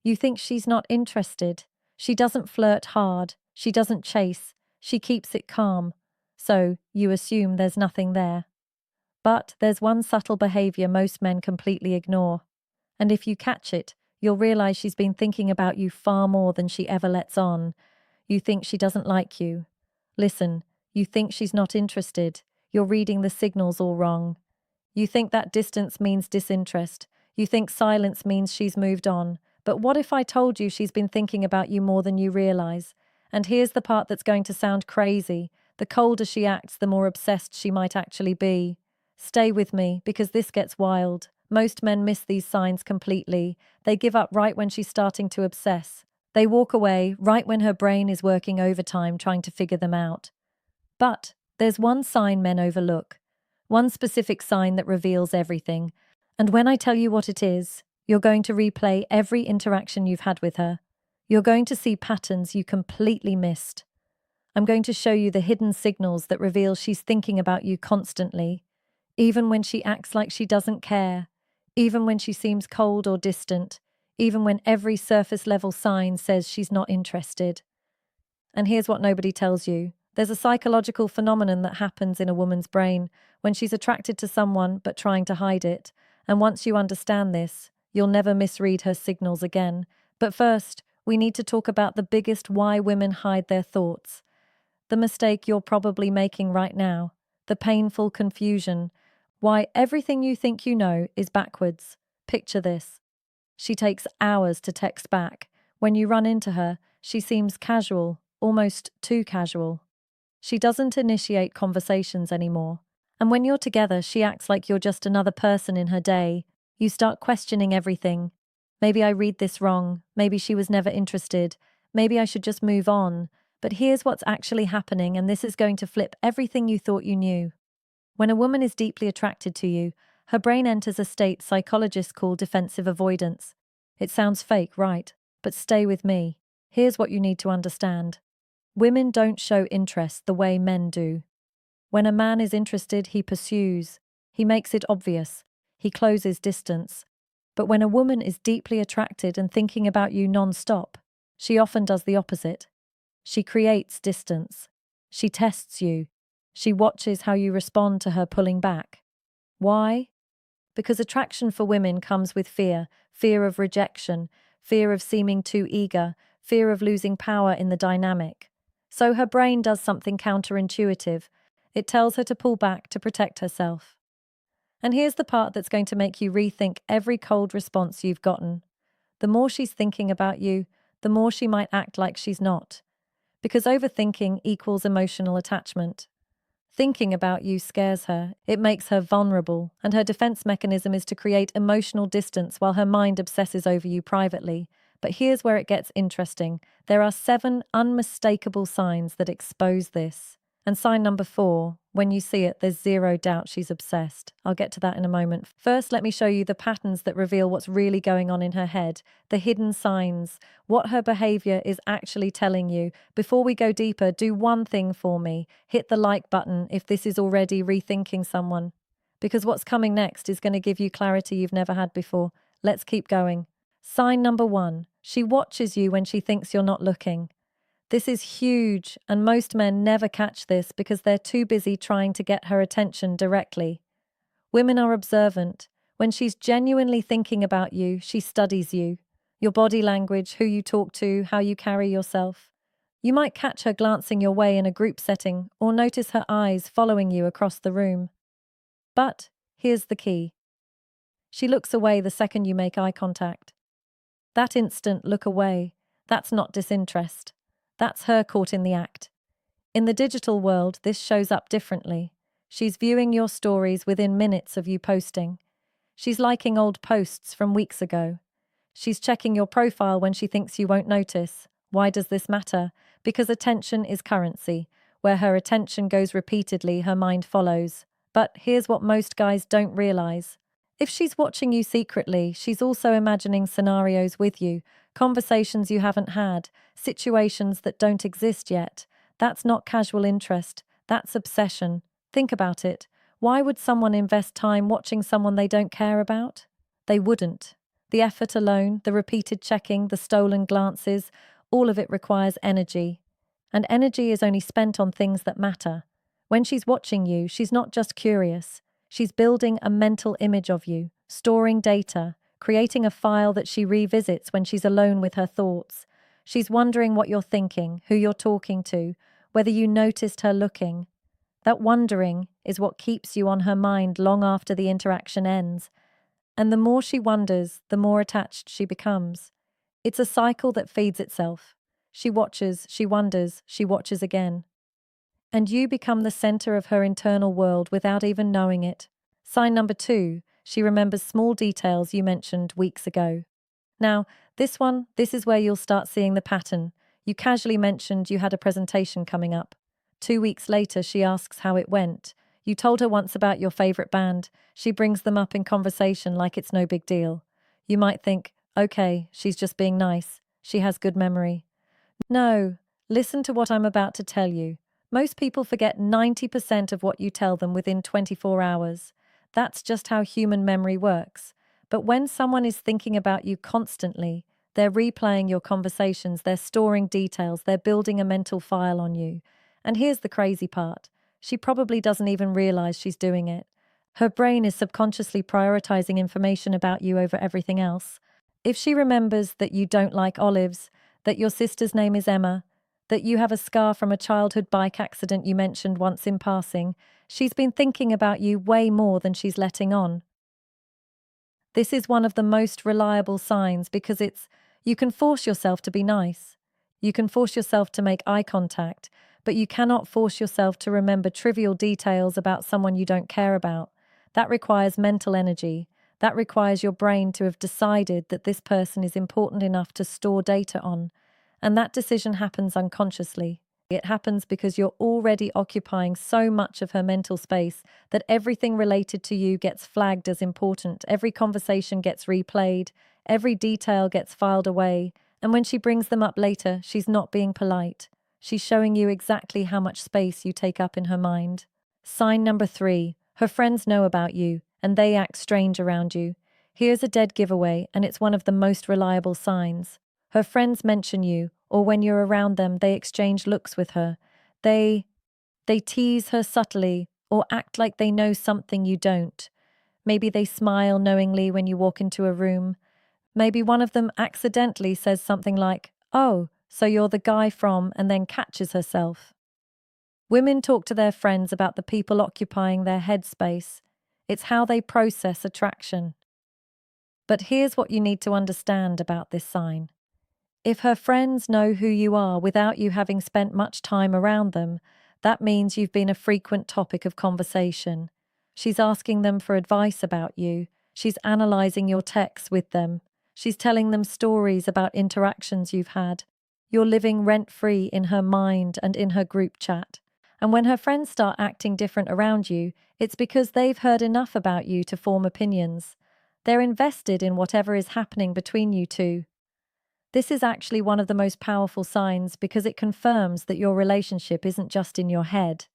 You think she's not interested. She doesn't flirt hard. She doesn't chase. She keeps it calm. So, you assume there's nothing there. But there's one subtle behavior most men completely ignore. And if you catch it, you'll realize she's been thinking about you far more than she ever lets on. You think she doesn't like you. Listen, you think she's not interested. You're reading the signals all wrong. You think that distance means disinterest. You think silence means she's moved on. But what if I told you she's been thinking about you more than you realize? And here's the part that's going to sound crazy. The colder she acts, the more obsessed she might actually be. Stay with me, because this gets wild. Most men miss these signs completely. They give up right when she's starting to obsess. They walk away right when her brain is working overtime trying to figure them out. But there's one sign men overlook. One specific sign that reveals everything. And when I tell you what it is, you're going to replay every interaction you've had with her. You're going to see patterns you completely missed. I'm going to show you the hidden signals that reveal she's thinking about you constantly, even when she acts like she doesn't care, even when she seems cold or distant, even when every surface-level sign says she's not interested. And here's what nobody tells you. There's a psychological phenomenon that happens in a woman's brain when she's attracted to someone but trying to hide it. And once you understand this, you'll never misread her signals again. But first, we need to talk about the biggest why women hide their thoughts. The mistake you're probably making right now. The painful confusion. Why everything you think you know is backwards. Picture this. She takes hours to text back. When you run into her, she seems casual, almost too casual. She doesn't initiate conversations anymore. And when you're together, she acts like you're just another person in her day. You start questioning everything. Maybe I read this wrong. Maybe she was never interested. Maybe I should just move on. But here's what's actually happening, and this is going to flip everything you thought you knew. When a woman is deeply attracted to you, her brain enters a state psychologists call defensive avoidance. It sounds fake, right? But stay with me. Here's what you need to understand. Women don't show interest the way men do. When a man is interested, he pursues. He makes it obvious. He closes distance. But when a woman is deeply attracted and thinking about you non-stop, she often does the opposite. She creates distance. She tests you. She watches how you respond to her pulling back. Why? Because attraction for women comes with fear, fear of rejection, fear of seeming too eager, fear of losing power in the dynamic. So her brain does something counterintuitive. It tells her to pull back to protect herself. And here's the part that's going to make you rethink every cold response you've gotten. The more she's thinking about you, the more she might act like she's not. Because overthinking equals emotional attachment. Thinking about you scares her, it makes her vulnerable, and her defense mechanism is to create emotional distance while her mind obsesses over you privately. But here's where it gets interesting. There are 7 unmistakable signs that expose this. And sign number 4, when you see it, there's zero doubt she's obsessed. I'll get to that in a moment. First, let me show you the patterns that reveal what's really going on in her head, the hidden signs, what her behavior is actually telling you. Before we go deeper, do one thing for me. Hit the like button if this is already rethinking someone. Because what's coming next is going to give you clarity you've never had before. Let's keep going. Sign number 1, she watches you when she thinks you're not looking. This is huge, and most men never catch this because they're too busy trying to get her attention directly. Women are observant. When she's genuinely thinking about you, she studies you. Your body language, who you talk to, how you carry yourself. You might catch her glancing your way in a group setting or notice her eyes following you across the room. But here's the key. She looks away the second you make eye contact. That instant look away, that's not disinterest. That's her caught in the act. In the digital world, this shows up differently. She's viewing your stories within minutes of you posting. She's liking old posts from weeks ago. She's checking your profile when she thinks you won't notice. Why does this matter? Because attention is currency. Where her attention goes repeatedly, her mind follows. But here's what most guys don't realize. If she's watching you secretly, she's also imagining scenarios with you, conversations you haven't had, situations that don't exist yet. That's not casual interest, that's obsession. Think about it. Why would someone invest time watching someone they don't care about? They wouldn't. The effort alone, the repeated checking, the stolen glances, all of it requires energy. And energy is only spent on things that matter. When she's watching you, she's not just curious. She's building a mental image of you, storing data, creating a file that she revisits when she's alone with her thoughts. She's wondering what you're thinking, who you're talking to, whether you noticed her looking. That wondering is what keeps you on her mind long after the interaction ends. And the more she wonders, the more attached she becomes. It's a cycle that feeds itself. She watches, she wonders, she watches again. And you become the center of her internal world without even knowing it. Sign number 2, she remembers small details you mentioned weeks ago. Now, this is where you'll start seeing the pattern. You casually mentioned you had a presentation coming up. 2 weeks later, she asks how it went. You told her once about your favorite band. She brings them up in conversation like it's no big deal. You might think, okay, she's just being nice. She has good memory. No, listen to what I'm about to tell you. Most people forget 90% of what you tell them within 24 hours. That's just how human memory works. But when someone is thinking about you constantly, they're replaying your conversations, they're storing details, they're building a mental file on you. And here's the crazy part. She probably doesn't even realize she's doing it. Her brain is subconsciously prioritizing information about you over everything else. If she remembers that you don't like olives, that your sister's name is Emma, that you have a scar from a childhood bike accident you mentioned once in passing, she's been thinking about you way more than she's letting on. This is one of the most reliable signs because you can force yourself to be nice. You can force yourself to make eye contact, but you cannot force yourself to remember trivial details about someone you don't care about. That requires mental energy. That requires your brain to have decided that this person is important enough to store data on. And that decision happens unconsciously. It happens because you're already occupying so much of her mental space that everything related to you gets flagged as important, every conversation gets replayed, every detail gets filed away, and when she brings them up later, she's not being polite. She's showing you exactly how much space you take up in her mind. Sign number 3, her friends know about you, and they act strange around you. Here's a dead giveaway, and it's one of the most reliable signs. Her friends mention you, or when you're around them, they exchange looks with her. They tease her subtly, or act like they know something you don't. Maybe they smile knowingly when you walk into a room. Maybe one of them accidentally says something like, "Oh, so you're the guy from," and then catches herself. Women talk to their friends about the people occupying their headspace. It's how they process attraction. But here's what you need to understand about this sign. If her friends know who you are without you having spent much time around them, that means you've been a frequent topic of conversation. She's asking them for advice about you. She's analyzing your texts with them. She's telling them stories about interactions you've had. You're living rent-free in her mind and in her group chat. And when her friends start acting different around you, it's because they've heard enough about you to form opinions. They're invested in whatever is happening between you two. This is actually one of the most powerful signs because it confirms that your relationship isn't just in your head.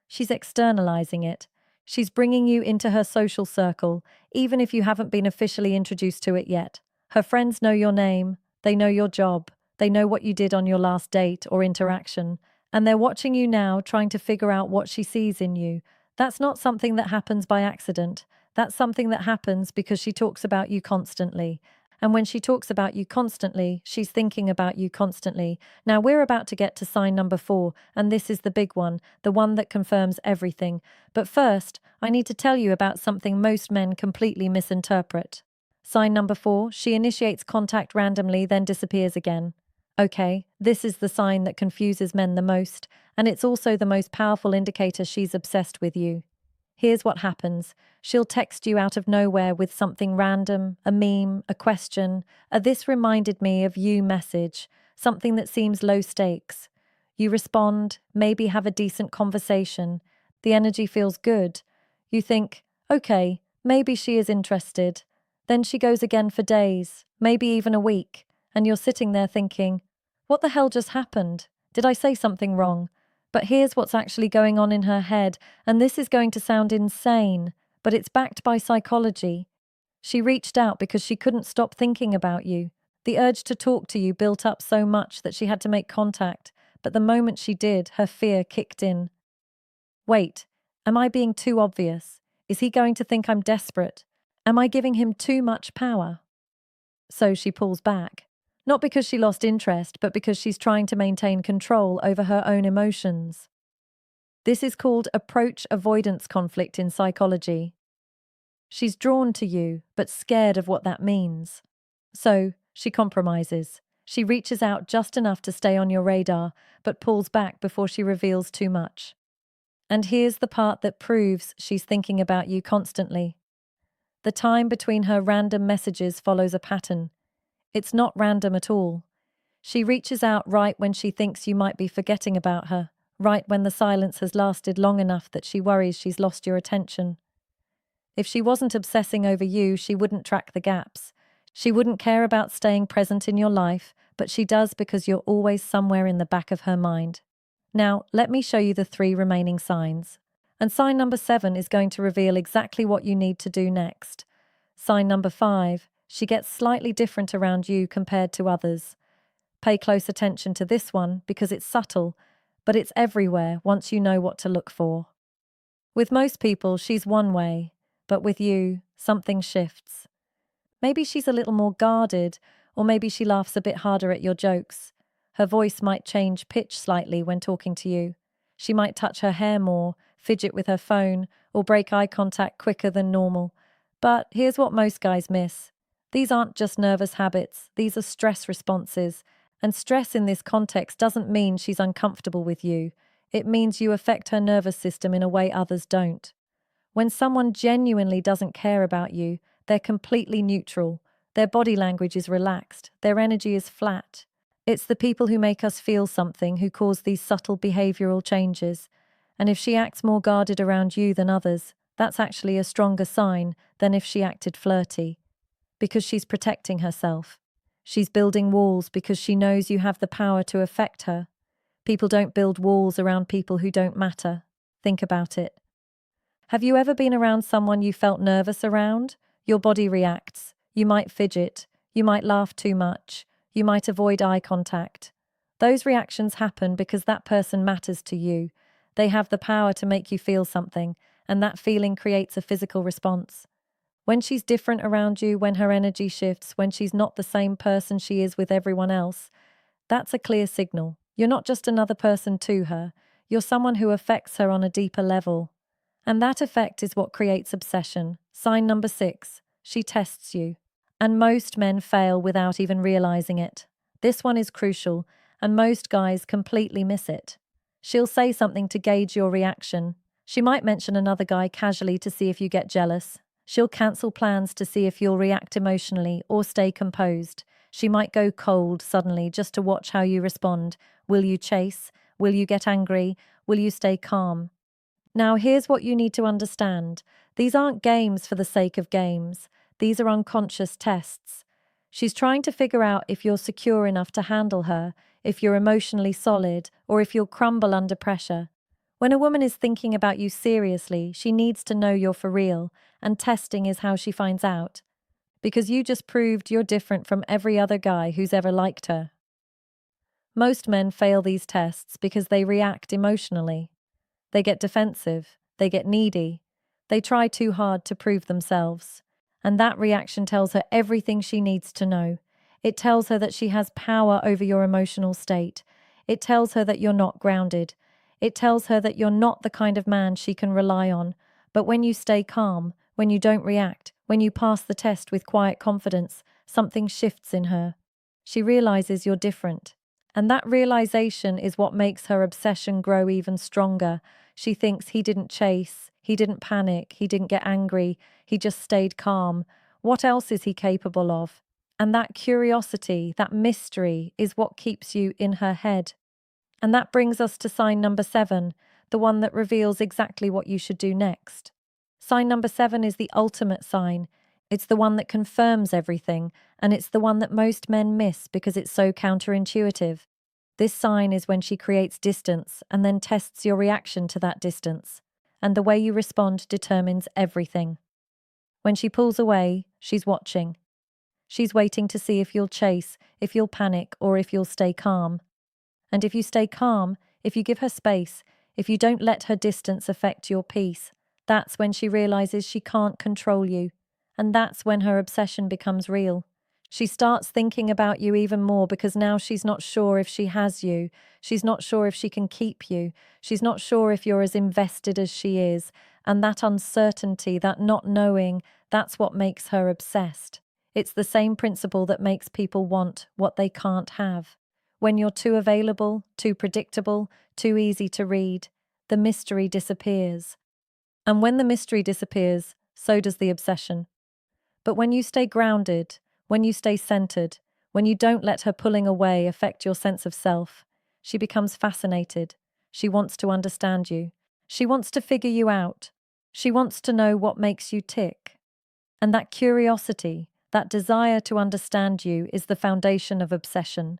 She's externalizing it. She's bringing you into her social circle, even if you haven't been officially introduced to it yet. Her friends know your name, they know your job, they know what you did on your last date or interaction, and they're watching you now trying to figure out what she sees in you. That's not something that happens by accident. That's something that happens because she talks about you constantly. And when she talks about you constantly, she's thinking about you constantly. Now we're about to get to sign number 4, and this is the big one, the one that confirms everything. But first, I need to tell you about something most men completely misinterpret. Sign number 4, she initiates contact randomly, then disappears again. Okay, this is the sign that confuses men the most, and it's also the most powerful indicator she's obsessed with you. Here's what happens. She'll text you out of nowhere with something random, a meme, a question, a "this reminded me of you" message, something that seems low stakes. You respond, maybe have a decent conversation. The energy feels good. You think, okay, maybe she is interested. Then she goes again for days, maybe even a week, and you're sitting there thinking, what the hell just happened? Did I say something wrong? But here's what's actually going on in her head, and this is going to sound insane, but it's backed by psychology. She reached out because she couldn't stop thinking about you. The urge to talk to you built up so much that she had to make contact, but the moment she did, her fear kicked in. Wait, am I being too obvious? Is he going to think I'm desperate? Am I giving him too much power? So she pulls back. Not because she lost interest, but because she's trying to maintain control over her own emotions. This is called approach avoidance conflict in psychology. She's drawn to you, but scared of what that means. So, she compromises. She reaches out just enough to stay on your radar, but pulls back before she reveals too much. And here's the part that proves she's thinking about you constantly. The time between her random messages follows a pattern. It's not random at all. She reaches out right when she thinks you might be forgetting about her, right when the silence has lasted long enough that she worries she's lost your attention. If she wasn't obsessing over you, she wouldn't track the gaps. She wouldn't care about staying present in your life, but she does because you're always somewhere in the back of her mind. Now, let me show you the 3 remaining signs. And sign number 7 is going to reveal exactly what you need to do next. Sign number 5, she gets slightly different around you compared to others. Pay close attention to this one because it's subtle, but it's everywhere once you know what to look for. With most people, she's one way, but with you, something shifts. Maybe she's a little more guarded, or maybe she laughs a bit harder at your jokes. Her voice might change pitch slightly when talking to you. She might touch her hair more, fidget with her phone, or break eye contact quicker than normal. But here's what most guys miss. These aren't just nervous habits, these are stress responses. And stress in this context doesn't mean she's uncomfortable with you. It means you affect her nervous system in a way others don't. When someone genuinely doesn't care about you, they're completely neutral. Their body language is relaxed. Their energy is flat. It's the people who make us feel something who cause these subtle behavioral changes. And if she acts more guarded around you than others, that's actually a stronger sign than if she acted flirty. Because she's protecting herself. She's building walls because she knows you have the power to affect her. People don't build walls around people who don't matter. Think about it. Have you ever been around someone you felt nervous around? Your body reacts. You might fidget. You might laugh too much. You might avoid eye contact. Those reactions happen because that person matters to you. They have the power to make you feel something, and that feeling creates a physical response. When she's different around you, when her energy shifts, when she's not the same person she is with everyone else, that's a clear signal. You're not just another person to her. You're someone who affects her on a deeper level. And that effect is what creates obsession. Sign number 6, she tests you. And most men fail without even realizing it. This one is crucial, and most guys completely miss it. She'll say something to gauge your reaction. She might mention another guy casually to see if you get jealous. She'll cancel plans to see if you'll react emotionally or stay composed. She might go cold suddenly just to watch how you respond. Will you chase? Will you get angry? Will you stay calm? Now, here's what you need to understand. These aren't games for the sake of games. These are unconscious tests. She's trying to figure out if you're secure enough to handle her, if you're emotionally solid, or if you'll crumble under pressure. When a woman is thinking about you seriously, she needs to know you're for real, and testing is how she finds out. Because you just proved you're different from every other guy who's ever liked her. Most men fail these tests because they react emotionally. They get defensive, they get needy, they try too hard to prove themselves. And that reaction tells her everything she needs to know. It tells her that she has power over your emotional state. It tells her that you're not grounded. It tells her that you're not the kind of man she can rely on. But when you stay calm, when you don't react, when you pass the test with quiet confidence, something shifts in her. She realizes you're different. And that realization is what makes her obsession grow even stronger. She thinks he didn't chase, he didn't panic, he didn't get angry, he just stayed calm. What else is he capable of? And that curiosity, that mystery, is what keeps you in her head. And that brings us to sign number 7, the one that reveals exactly what you should do next. Sign number 7 is the ultimate sign. It's the one that confirms everything, and it's the one that most men miss because it's so counterintuitive. This sign is when she creates distance and then tests your reaction to that distance. And the way you respond determines everything. When she pulls away, She's watching. She's waiting to see if you'll chase, if you'll panic, or if you'll stay calm. And if you stay calm, if you give her space, if you don't let her distance affect your peace, that's when she realizes she can't control you. And that's when her obsession becomes real. She starts thinking about you even more because now she's not sure if she has you. She's not sure if she can keep you. She's not sure if you're as invested as she is. And that uncertainty, that not knowing, that's what makes her obsessed. It's the same principle that makes people want what they can't have. When you're too available, too predictable, too easy to read, the mystery disappears. And when the mystery disappears, so does the obsession. But when you stay grounded, when you stay centered, when you don't let her pulling away affect your sense of self, she becomes fascinated. She wants to understand you. She wants to figure you out. She wants to know what makes you tick. And that curiosity, that desire to understand you is the foundation of obsession.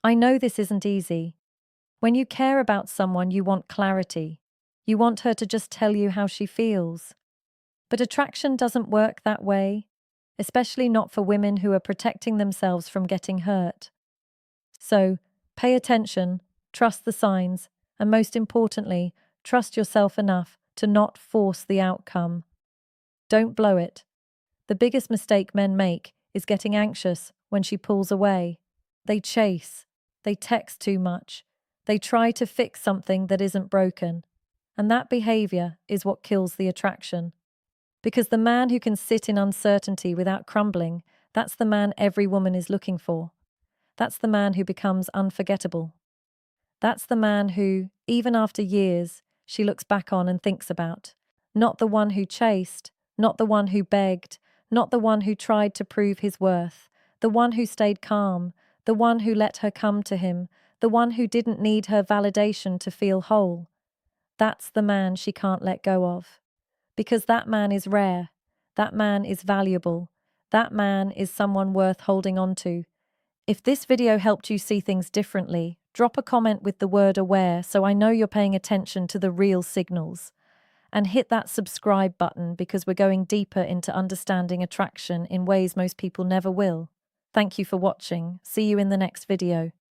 I know this isn't easy. When you care about someone, you want clarity. You want her to just tell you how she feels. But attraction doesn't work that way, especially not for women who are protecting themselves from getting hurt. So, pay attention, trust the signs, and most importantly, trust yourself enough to not force the outcome. Don't blow it. The biggest mistake men make is getting anxious when she pulls away. They chase. They text too much. They try to fix something that isn't broken. And that behavior is what kills the attraction. Because the man who can sit in uncertainty without crumbling, that's the man every woman is looking for. That's the man who becomes unforgettable. That's the man who, even after years, she looks back on and thinks about. Not the one who chased, not the one who begged, not the one who tried to prove his worth, the one who stayed calm, the one who let her come to him, the one who didn't need her validation to feel whole. That's the man she can't let go of. Because that man is rare, that man is valuable, that man is someone worth holding on to. If this video helped you see things differently, drop a comment with the word aware so I know you're paying attention to the real signals. And hit that subscribe button because we're going deeper into understanding attraction in ways most people never will. Thank you for watching. See you in the next video.